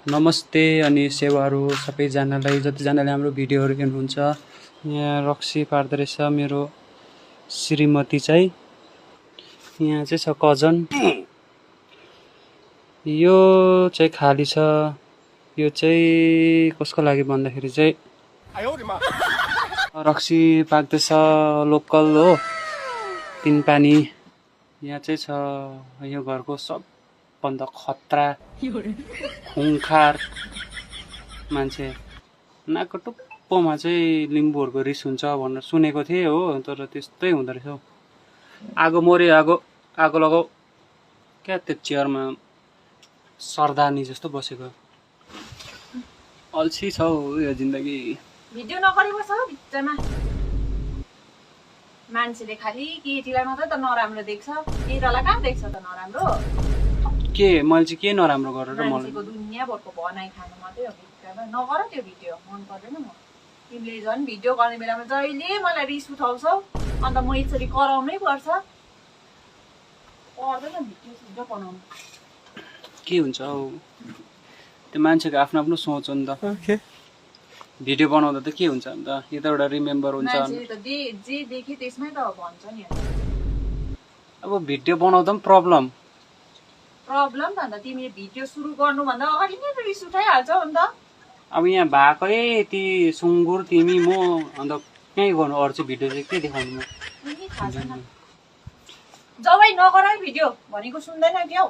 नमस्ते अनि सेवाहरू सबैजनालाई जतिजनाले हाम्रो भिडियोहरू हेर्नुहुन्छ। यहाँ रक्सी पार्दो रहेछ मेरो श्रीमती चाहिँ। यहाँ चाहिँ छ कजन। यो चाहिँ खाली छ। यो चाहिँ कसको लागि भन्दाखेरि चाहिँ रक्सी पाक्दैछ लोकल हो, तीन पानी। यहाँ चाहिँ छ यो घरको सबभन्दा खतरा खुङखार मान्छे। नाकको टुप्पोमा चाहिँ लिम्बूहरूको रिस हुन्छ भनेर सुनेको थिएँ हो, तर त्यस्तै हुँदो रहेछ हौ। आगो मऱ्यो, आगो लगाऊ क्या त्यो चेयरमा सरदानी जस्तो बसेको। अल्छी छ हौ यो जिन्दगी। भिडियो नगरी बस भित्रमा मान्छेले खालि केटीलाई मात्रै त नराम्रो देख्छ, केटालाई कहाँ देख्छ त नराम्रो? के मैले चाहिँ के नराम्रो गरेर मलाई मान्छेको दुनियाँभरको भनाइ खानु मात्रै हो भित्रमा। नगर त्यो भिडियो, मन पर्दैन म। तिमीले झन् भिडियो गर्ने बेलामा जहिले मलाई रिस उठाउँछौ, अन्त म यसरी कराउनै पर्छ। पर्दैन भिडियो बनाउनु। के हुन्छ हौ, त्यो मान्छेको आफ्नो आफ्नो सोच हो नि त। भिडियो बनाउँदा त के हुन्छ अन्त, यो त एउटा रिमेम्बर हुन्छ। मान्छेले त जे देखे त्यसमै त भन्छ नि। अब भिडियो बनाउँदा पनि प्रब्लम त अन्त तिमीले भिडियो सुरु गर्नुभन्दा अगाडि नै रिस उठाइहाल्छौ अन्त। अब यहाँ भएकै यति सुँगुर तिमी म, अन्त कहीँ गर्नु अरू चाहिँ भिडियो चाहिँ के देखाउनु म। जबै नगर है भिडियो भनेको सुन्दैन क्या हौ।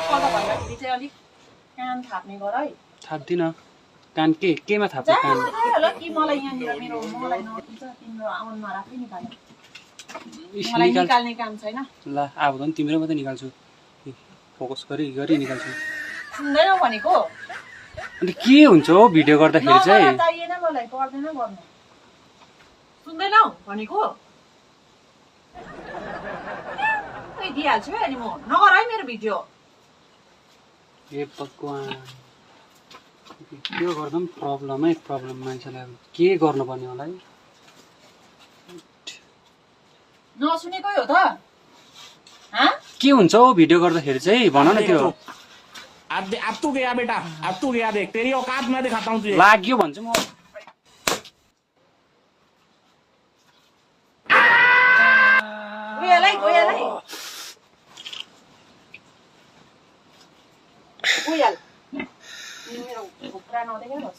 भन्दाखेरि चाहिँ अलिक कान थाप्ने गर है। थाप्दिन कान। केमा थाप्छ कान? कि मलाई यहाँनिर मलाई नदिन्छ, तिम्रो आउनमा राख्दै निकाल्ने काम छैन। ल अब त तिम्रो मात्रै निकाल्छु, फोकस गरी निकाल्छु। सुन्दैनौ भनेको? अन्त के हुन्छ हौ भिडियो गर्दाखेरि चाहिँ? चाहिएन मलाई, पर्दैन गर्नु। सुन्दैनौ भनेको? दिइहाल्छु है अनि म। नगर है मेरो भिडियो। ए भगवान, यो गर्दा पनि प्रब्लम मान्छेलाई। के गर्नुपर्ने होला है? नसुनेकै हो त। के हुन्छ हौ भिडियो गर्दाखेरि चाहिँ भन न। त्यो अब तू गया बेटा, अब तू गया, देख तेरी औकात मैं दिखाता हूँ तुझे। लाग्यो भन्छु म। गइहाल मेरो घुक्रा नदेखाइ बस।